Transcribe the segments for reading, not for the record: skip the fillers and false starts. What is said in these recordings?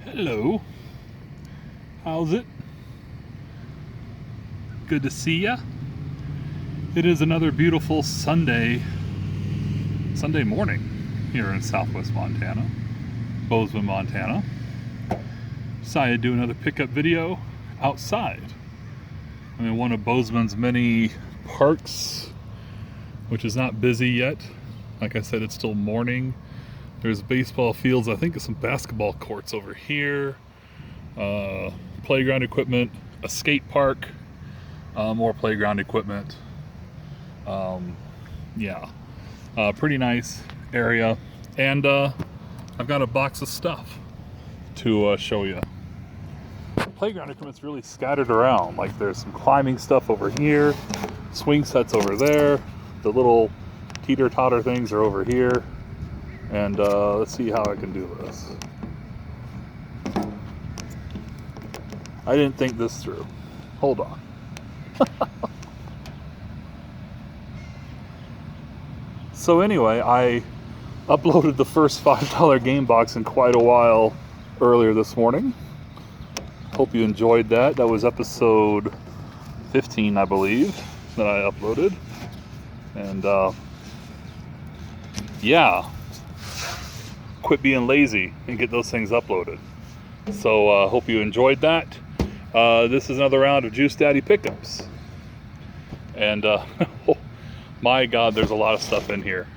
Hello. How's it? Good to see ya. It is another beautiful Sunday morning here in Southwest Montana, Bozeman, Montana. Decided to do another pickup video outside. I'm in one of Bozeman's many parks, which is not busy yet. Like I said, it's still morning. There's baseball fields, I think some basketball courts over here, playground equipment, a skate park, more playground equipment. Pretty nice area. And I've got a box of stuff to show you. The playground equipment's really scattered around. Like there's some climbing stuff over here, swing sets over there, the little teeter-totter things are over here. And let's see how I can do this. I didn't think this through. Hold on. So anyway, I uploaded the first $5 game box in quite a while earlier this morning. Hope you enjoyed that. That was episode 15, I believe, that I uploaded. And quit being lazy and get those things uploaded. So hope you enjoyed that. This is another round of Juice Daddy pickups. And oh my God, there's a lot of stuff in here.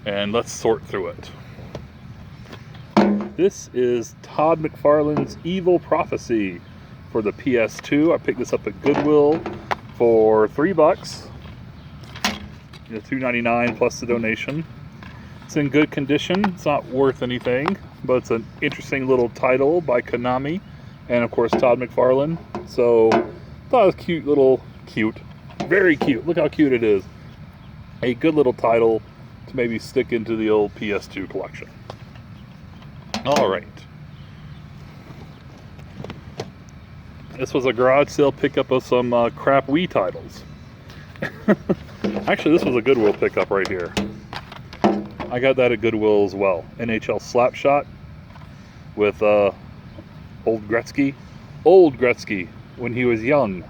And let's sort through it. This is Todd McFarlane's Evil Prophecy for the PS2. I picked this up at Goodwill for $3. $2.99 plus the donation. It's in good condition. It's not worth anything, but it's an interesting little title by Konami and of course Todd McFarlane. So thought it was cute, very cute. Look how cute it is. A good little title to maybe stick into the old PS2 collection. All right. This was a garage sale pickup of some crap Wii titles. Actually, this was a Goodwill pickup right here. I got that at Goodwill as well. NHL Slapshot with old Gretzky when he was young.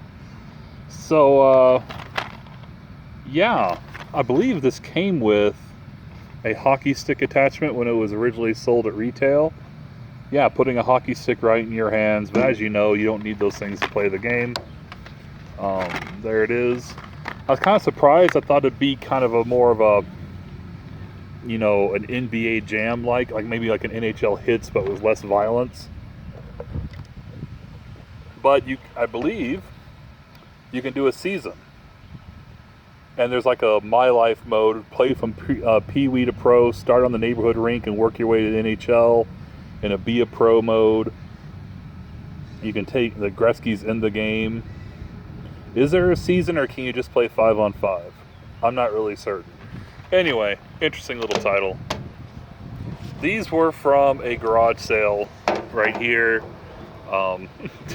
So I believe this came with a hockey stick attachment when it was originally sold at retail. Yeah, putting a hockey stick right in your hands, but as you know, you don't need those things to play the game. There it is. I was kind of surprised. I thought it'd be kind of more of a an NBA Jam like maybe like an NHL Hits, but with less violence. But I believe you can do a season. And there's like a My Life mode, play from Pee-wee to Pro, start on the neighborhood rink and work your way to the NHL. In a Be a Pro mode, you can take the Gretzky's in the game. Is there a season or can you just play 5-on-5? I'm not really certain. Anyway, interesting little title. These were from a garage sale right here.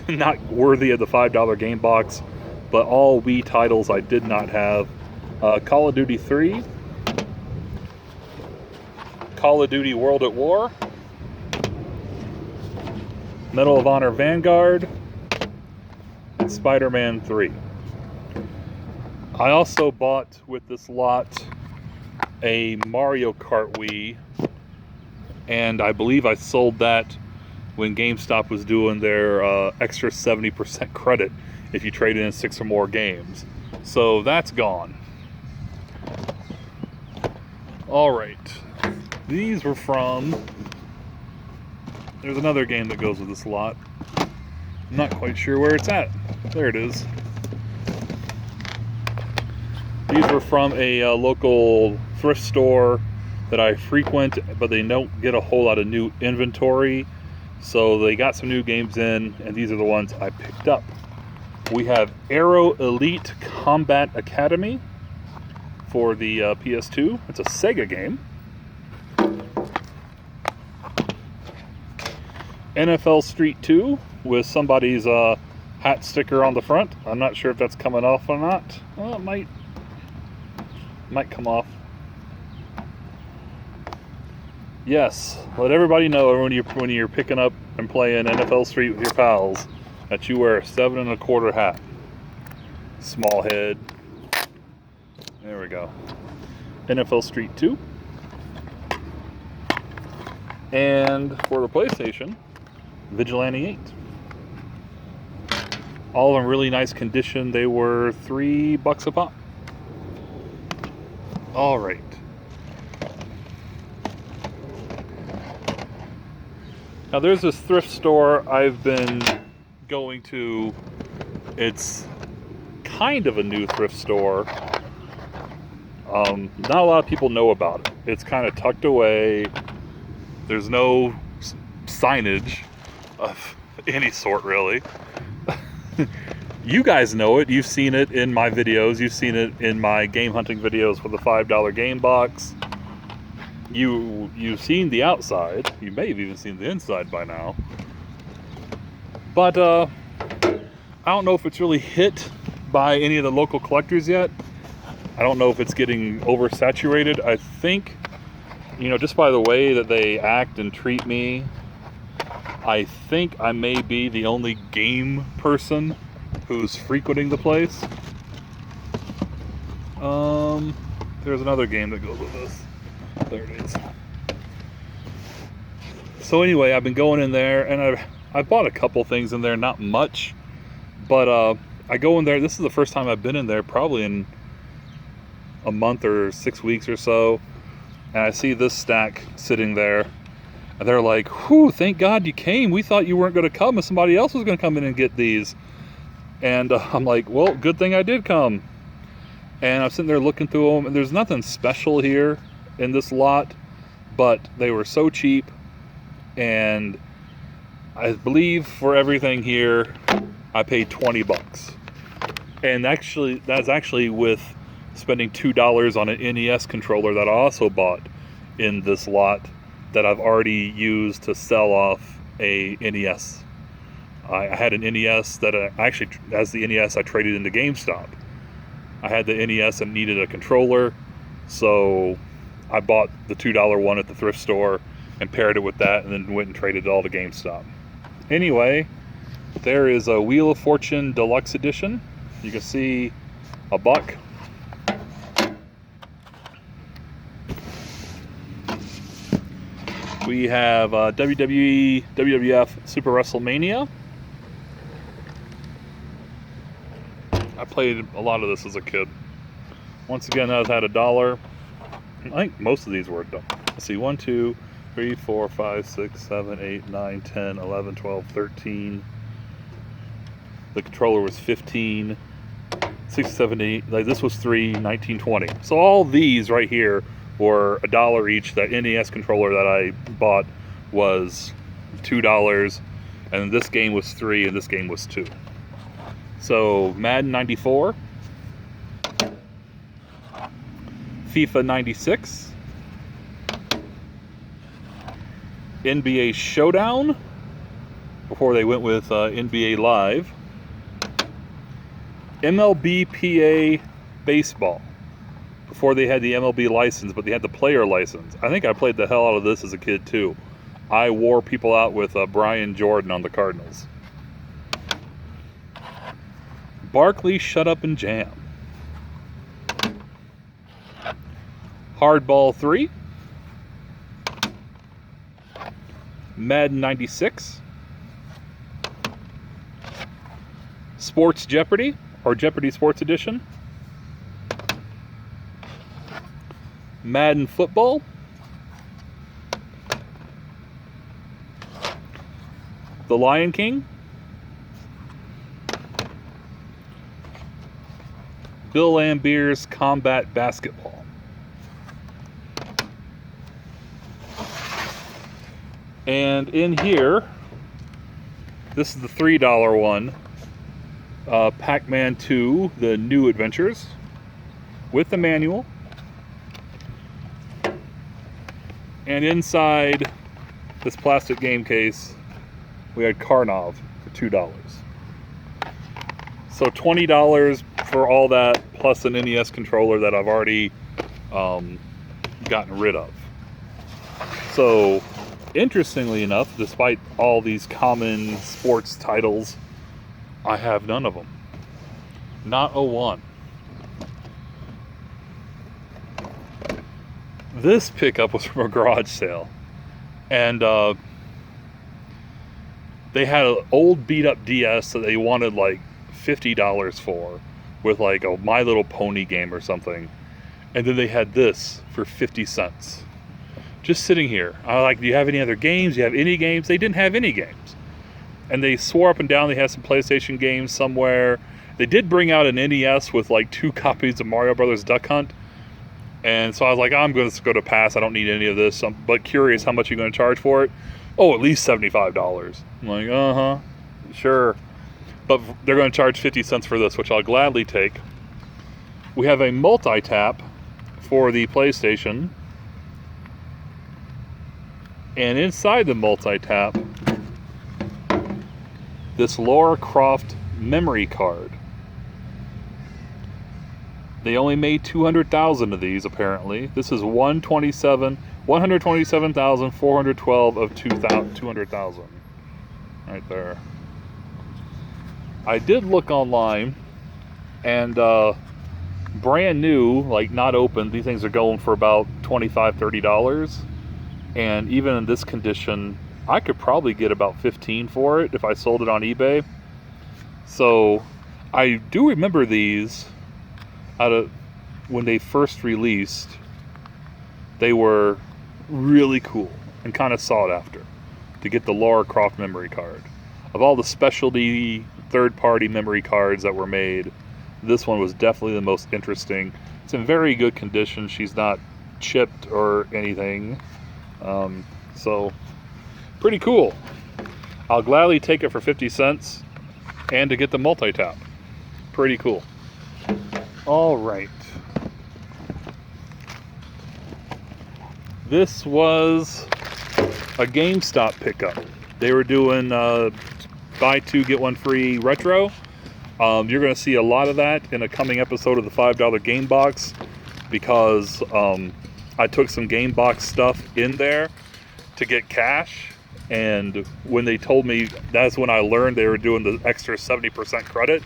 Not worthy of the $5 game box, but all Wii titles I did not have. Call of Duty 3, Call of Duty World at War, Medal of Honor Vanguard, and Spider-Man 3. I also bought with this lot a Mario Kart Wii, and I believe I sold that when GameStop was doing their extra 70% credit if you traded in 6 or more games. So that's gone. Alright, these were from, there's another game that goes with this lot. I'm not quite sure where it's at. There it is. These were from a local thrift store that I frequent, but they don't get a whole lot of new inventory. So they got some new games in, and these are the ones I picked up. We have Aero Elite Combat Academy for the PS2. It's a Sega game. NFL Street 2 with somebody's hat sticker on the front. I'm not sure if that's coming off or not. Well, it might come off. Yes, let everybody know when you're picking up and playing NFL Street with your pals that you wear a 7 1/4 hat. Small head. There we go. NFL Street 2. And for the PlayStation, Vigilante 8. All in really nice condition. They were $3 a pop. All right. Now there's this thrift store I've been going to. It's kind of a new thrift store. Not a lot of people know about it. It's kind of tucked away. There's no signage of any sort, really. You guys know it. You've seen it in my videos. You've seen it in my game hunting videos with the $5 game box. You've seen the outside. You may have even seen the inside by now. But I don't know if it's really hit by any of the local collectors yet. I don't know if it's getting oversaturated. I think, just by the way that they act and treat me, I think I may be the only game person who's frequenting the place. There's another game that goes with this. There it is. So anyway, I've been going in there, and I've bought a couple things in there, not much, but I go in there. This is the first time I've been in there, probably in a month or 6 weeks or so, and I see this stack sitting there, and they're like, "Whew, thank God you came. We thought you weren't going to come, and somebody else was going to come in and get these." And I'm like, "Well, good thing I did come." And I'm sitting there looking through them, and there's nothing special here in this lot, but they were so cheap, and I believe for everything here I paid $20. And actually that's actually with spending $2 on an NES controller that I also bought in this lot that I've already used to sell off a NES. I had an NES that actually, as the NES, I traded into GameStop. I had the NES and needed a controller, so I bought the $2 one at the thrift store and paired it with that, and then went and traded it all to GameStop. Anyway, there is a Wheel of Fortune Deluxe Edition. You can see a buck. We have WWE, WWF Super WrestleMania. I played a lot of this as a kid. Once again, I was at $1. I think most of these were done. Let's see, 1, 2, 3, 4, 5, 6, 7, 8, 9, 10, 11, 12, 13. The controller was 15, 6, 7, 8. Like this was 3, 19, 20. So all these right here were $1 each. That NES controller that I bought was $2, and this game was 3, and this game was 2. So Madden 94, FIFA 96, NBA Showdown, before they went with NBA Live, MLB PA Baseball, before they had the MLB license, but they had the player license. I think I played the hell out of this as a kid too. I wore people out with Brian Jordan on the Cardinals. Barkley, Shut Up and Jam. Hardball 3. Madden 96. Sports Jeopardy, or Jeopardy Sports Edition. Madden Football. The Lion King. Bill Lambert's Combat Basketball. And in here, this is the $3 one, Pac-Man 2, The New Adventures, with the manual. And inside this plastic game case, we had Karnov for $2. So $20 for all that, plus an NES controller that I've already gotten rid of. So, interestingly enough, despite all these common sports titles, I have none of them. Not a one. This pickup was from a garage sale. And they had an old beat up DS that they wanted like $50 for, with like a My Little Pony game or something. And then they had this for 50 cents. Just sitting here. I was like, do you have any other games? Do you have any games? They didn't have any games. And they swore up and down they had some PlayStation games somewhere. They did bring out an NES with like 2 copies of Mario Brothers Duck Hunt. And so I was like, I'm going to go to pass. I don't need any of this. But curious, how much are you going to charge for it? Oh, at least $75. I'm like, uh-huh, sure. But they're going to charge 50 cents for this, which I'll gladly take. We have a multi-tap for the PlayStation. And inside the multi-tap, this Lara Croft memory card. They only made 200,000 of these, apparently. This is 127,412 of 200,000. Right there. I did look online, and brand new, like not opened, these things are going for about $25, $30. And even in this condition, I could probably get about $15 for it if I sold it on eBay. So I do remember these out of when they first released. They were really cool and kind of sought after to get the Lara Croft memory card. Of all the specialty third-party memory cards that were made, this one was definitely the most interesting. It's in very good condition. She's not chipped or anything. So pretty cool. I'll gladly take it for 50 cents and to get the multi-tap. Pretty cool. All right. This was a GameStop pickup. They were doing buy two, get one free retro. You're going to see a lot of that in a coming episode of the $5 Game Box, because I took some Game Box stuff in there to get cash. And when they told me, that's when I learned they were doing the extra 70% credit.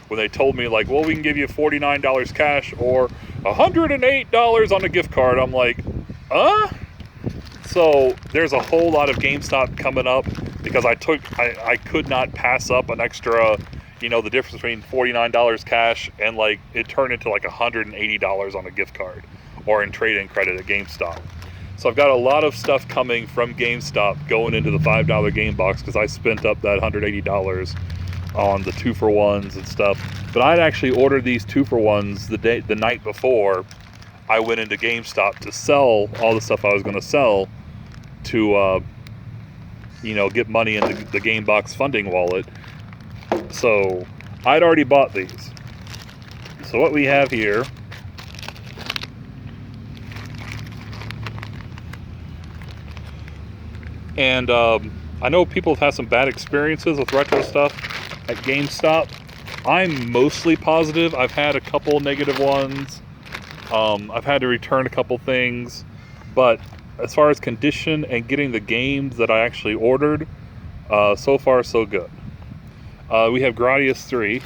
When they told me, like, well, we can give you $49 cash or $108 on a gift card, I'm like, So there's a whole lot of GameStop coming up, because I could not pass up an extra, the difference between $49 cash and like it turned into like $180 on a gift card or in trade-in credit at GameStop. So I've got a lot of stuff coming from GameStop going into the $5 Game Box, because I spent up that $180 on the 2-for-1s and stuff. But I'd actually ordered these 2-for-1s the night before I went into GameStop to sell all the stuff I was going to sell to get money in the Game Box funding wallet. So I'd already bought these. So what we have here and I know people have had some bad experiences with retro stuff at GameStop. I'm mostly positive. I've had a couple negative ones. I've had to return a couple things, but as far as condition and getting the games that I actually ordered, so far so good. We have Gradius 3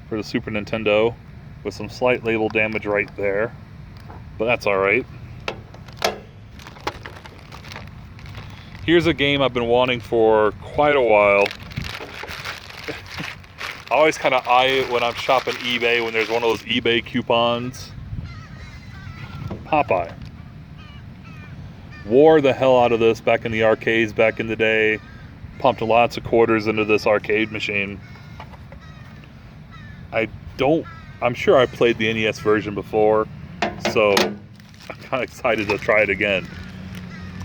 for the Super Nintendo with some slight label damage right there, but that's alright. Here's a game I've been wanting for quite a while. I always kind of eye it when I'm shopping eBay, when there's one of those eBay coupons. Popeye. Wore the hell out of this back in the arcades back in the day. Pumped lots of quarters into this arcade machine. I'm sure I played the NES version before, so I'm kind of excited to try it again.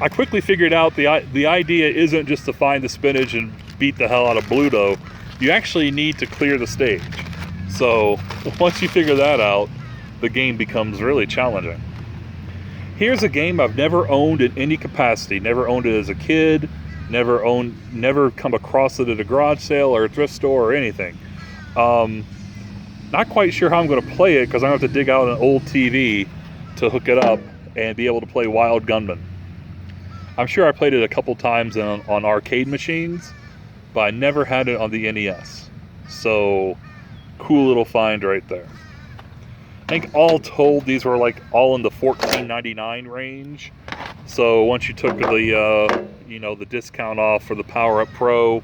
I quickly figured out the idea isn't just to find the spinach and beat the hell out of Bluto. You actually need to clear the stage. So once you figure that out, the game becomes really challenging. Here's a game I've never owned in any capacity. Never owned it as a kid. Never come across it at a garage sale or a thrift store or anything. Not quite sure how I'm going to play it, because I'm going to have to dig out an old TV to hook it up and be able to play Wild Gunman. I'm sure I played it a couple times on arcade machines, but I never had it on the NES. So, cool little find right there. I think all told, these were like all in the $14.99 range. So once you took the the discount off for the Power Up Pro,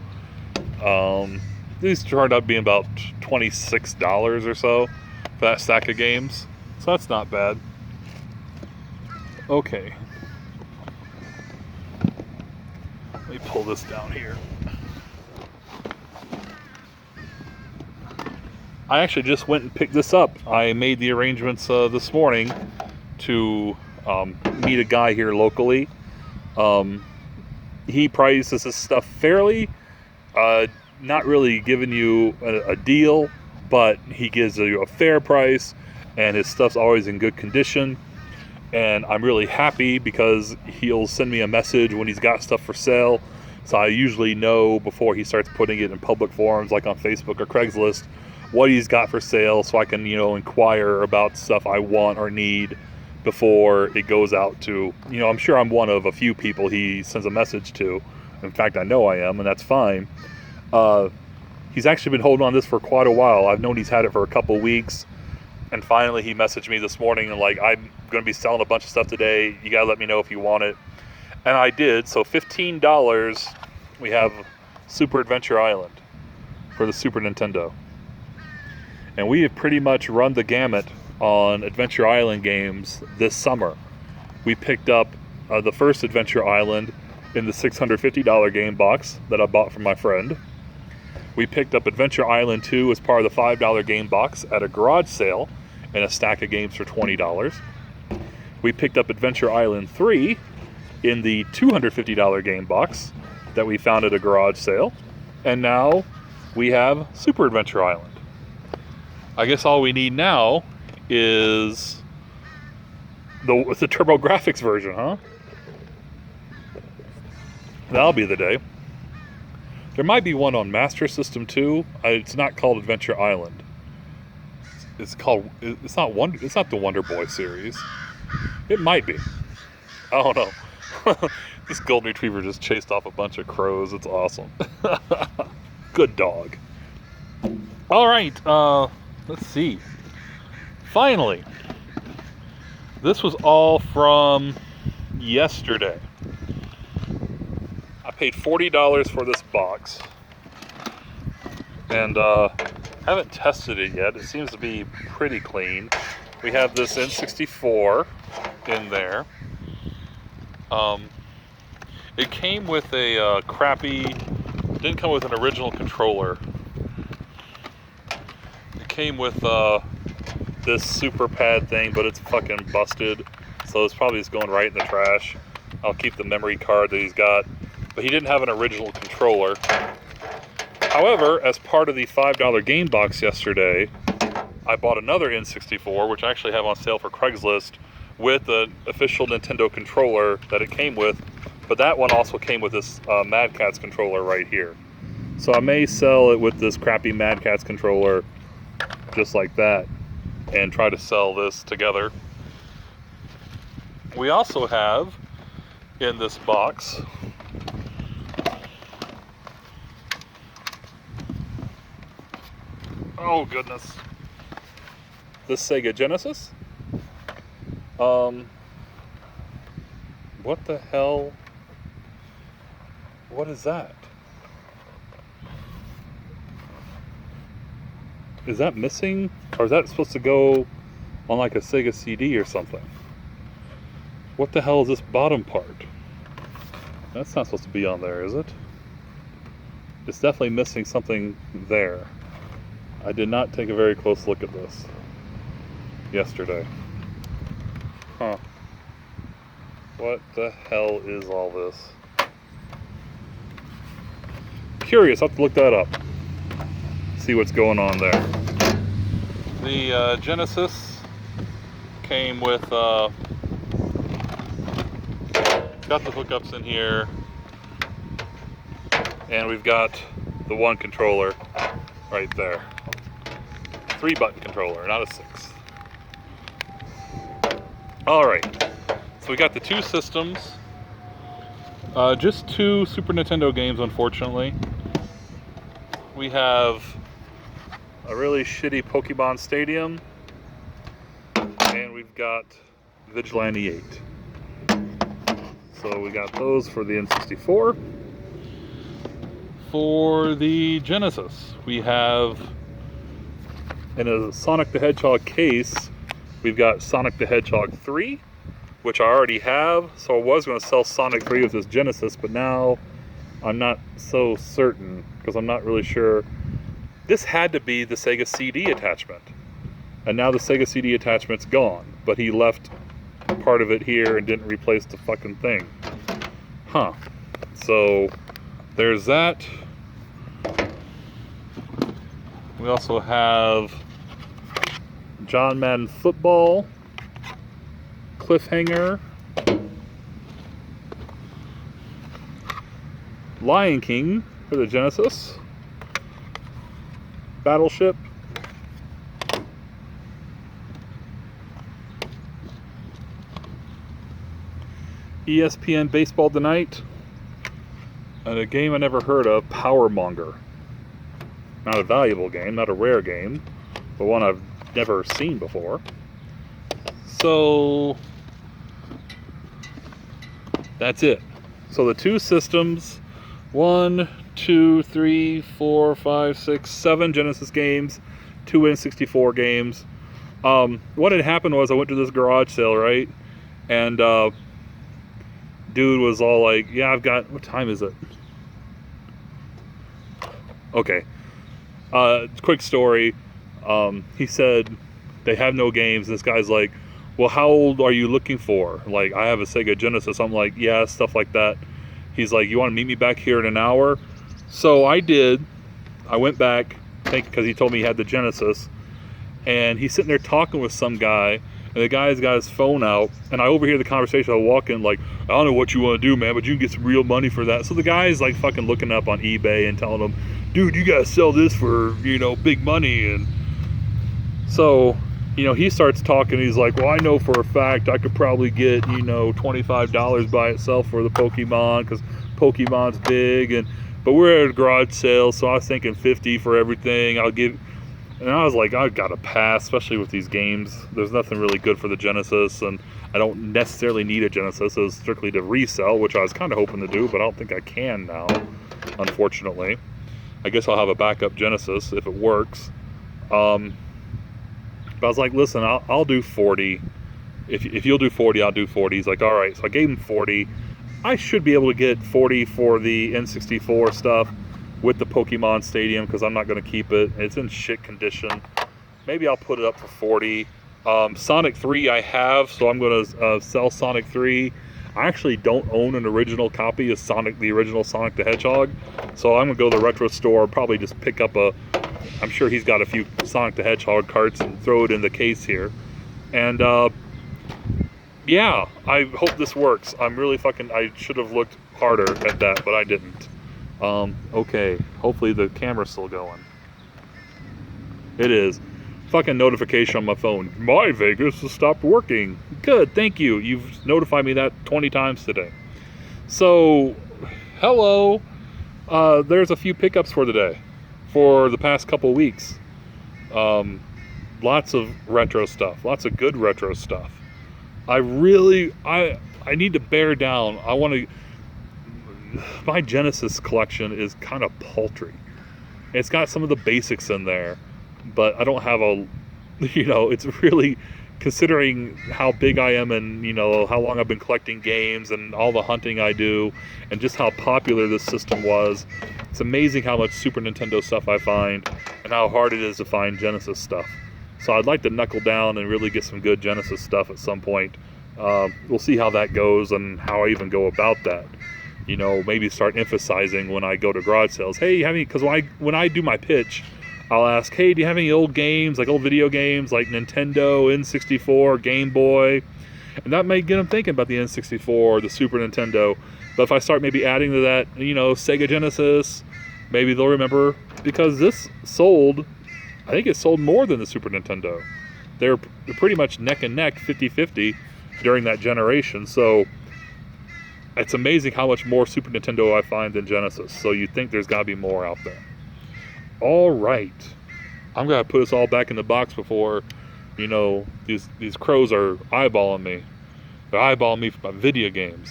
these turned out being about $26 or so for that stack of games. So that's not bad. Okay. Let me pull this down here. I actually just went and picked this up. I made the arrangements this morning to meet a guy here locally. He prices this stuff fairly, not really giving you a deal, but he gives you a fair price, and his stuff's always in good condition. And I'm really happy because he'll send me a message when he's got stuff for sale. So I usually know before he starts putting it in public forums like on Facebook or Craigslist what he's got for sale, so I can, inquire about stuff I want or need before it goes out to, I'm sure I'm one of a few people he sends a message to. In fact, I know I am, and that's fine. He's actually been holding on this for quite a while. I've known he's had it for a couple weeks, and finally he messaged me this morning and like, I'm going to be selling a bunch of stuff today. You got to let me know if you want it. And I did. So $15, we have Super Adventure Island for the Super Nintendo. And we have pretty much run the gamut on Adventure Island games this summer. We picked up the first Adventure Island in the $650 game box that I bought from my friend. We picked up Adventure Island 2 as part of the $5 game box at a garage sale in a stack of games for $20. We picked up Adventure Island 3 in the $250 game box that we found at a garage sale. And now we have Super Adventure Island. I guess all we need now is the TurboGrafx version, huh? That'll be the day. There might be one on Master System too. It's not called Adventure Island. It's not the Wonder Boy series. It might be. I don't know. This golden retriever just chased off a bunch of crows. It's awesome. Good dog. All right. Let's see. Finally, this was all from yesterday. I paid $40 for this box, and haven't tested it yet. It seems to be pretty clean. We have this N64 in there. It came with a didn't come with an original controller. It came with this super pad thing, but it's fucking busted, so it's probably just going right in the trash. I'll keep the memory card that he's got, but he didn't have an original controller. However, as part of the $5 game box yesterday, I bought another N64, which I actually have on sale for Craigslist, with the official Nintendo controller that it came with, but that one also came with this Mad Catz controller right here. So I may sell it with this crappy Mad Catz controller just like that and try to sell this together. We also have in this box oh goodness, this Sega Genesis. What the hell? What is that? Is that missing? Or is that supposed to go on like a Sega CD or something? What the hell is this bottom part? That's not supposed to be on there, is it? It's definitely missing something there. I did not take a very close look at this yesterday. Huh. What the hell is all this? Curious, I'll have to look that up. See what's going on there. The Genesis came with, got the hookups in here, and we've got the one controller right there. 3-button controller, not a 6. Alright, so we got the two systems. Just 2 Super Nintendo games, unfortunately. We have a really shitty Pokemon Stadium, and we've got Vigilante 8. So we got those for the N64. For the Genesis, we have, in a Sonic the Hedgehog case, we've got Sonic the Hedgehog 3, which I already have. So I was going to sell Sonic 3 with this Genesis, but now I'm not so certain because I'm not really sure. This had to be the Sega CD attachment, and now the Sega CD attachment's gone, but he left part of it here and didn't replace the fucking thing. Huh. So there's that. We also have John Madden Football, Cliffhanger, Lion King for the Genesis, Battleship, ESPN Baseball Tonight, and a game I never heard of, Power Monger. Not a valuable game, not a rare game, but one I've never seen before. So that's it. So the 2 systems, 1, 2, 3, 4, 5, 6, 7 Genesis games, 2 N64 games. What had happened was I went to this garage sale, right? And dude was all like, yeah, I've got, what time is it? Okay. Quick story. He said they have no games. This guy's like, well, how old are you looking for? Like, I have a Sega Genesis. I'm like, yeah, stuff like that. He's like, you want to meet me back here in an hour? So I did. I went back, because he told me he had the Genesis, and he's sitting there talking with some guy, and the guy's got his phone out, and I overhear the conversation. I walk in like, I don't know what you want to do, man, but you can get some real money for that. So the guy's like fucking looking up on eBay and telling him, dude, you gotta sell this for, big money. And so, he starts talking. He's like, well, I know for a fact I could probably get, $25 by itself for the Pokemon, because Pokemon's big. But we're at a garage sale, so I was thinking 50 for everything. And I was like, I've got to pass, especially with these games. There's nothing really good for the Genesis, and I don't necessarily need a Genesis. It's strictly to resell, which I was kind of hoping to do, but I don't think I can now, unfortunately. I guess I'll have a backup Genesis if it works. But I was like, listen, I'll do 40. If you'll do 40, I'll do 40. He's like, all right. So I gave him 40. I should be able to get 40 for the N64 stuff with the Pokemon Stadium, because I'm not going to keep it. It's in shit condition. Maybe I'll put it up for 40. Sonic 3 I have, so I'm going to sell Sonic 3. I actually don't own an original copy of the original Sonic the Hedgehog, so I'm going to go to the retro store, probably just pick up I'm sure he's got a few Sonic the Hedgehog carts and throw it in the case here. And yeah, I hope this works. I should have looked harder at that, but I didn't. Okay, hopefully the camera's still going. It is. Fucking notification on my phone. My Vegas has stopped working. Good, thank you. You've notified me that 20 times today. So, hello. There's a few pickups for today. For the past couple weeks. Lots of retro stuff. Lots of good retro stuff. I need to bear down. My Genesis collection is kind of paltry. It's got some of the basics in there, but I don't have it's really, considering how big I am and, how long I've been collecting games and all the hunting I do and just how popular this system was. It's amazing how much Super Nintendo stuff I find and how hard it is to find Genesis stuff. So I'd like to knuckle down and really get some good Genesis stuff at some point. We'll see how that goes and how I even go about that. Maybe start emphasizing when I go to garage sales. Hey, because when I do my pitch, I'll ask, hey, do you have any old games, like old video games, like Nintendo, N64, Game Boy? And that may get them thinking about the N64 or the Super Nintendo. But if I start maybe adding to that, Sega Genesis, maybe they'll remember, because this sold, I think it sold more than the Super Nintendo. They're pretty much neck and neck, 50-50 during that generation. So It's amazing how much more Super Nintendo I find than Genesis. So you think there's got to be more out there. All right. I'm going to put us all back in the box before, these crows are eyeballing me. They're eyeballing me for my video games.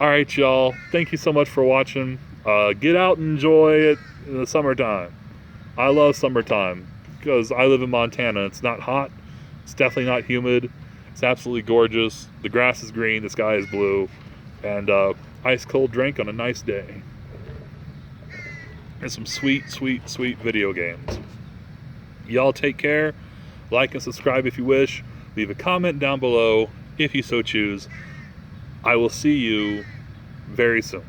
All right, y'all. Thank you so much for watching. Get out and enjoy it in the summertime. I love summertime because I live in Montana. It's not hot. It's definitely not humid. It's absolutely gorgeous. The grass is green. The sky is blue. And ice cold drink on a nice day. And some sweet, sweet, sweet video games. Y'all take care. Like and subscribe if you wish. Leave a comment down below if you so choose. I will see you very soon.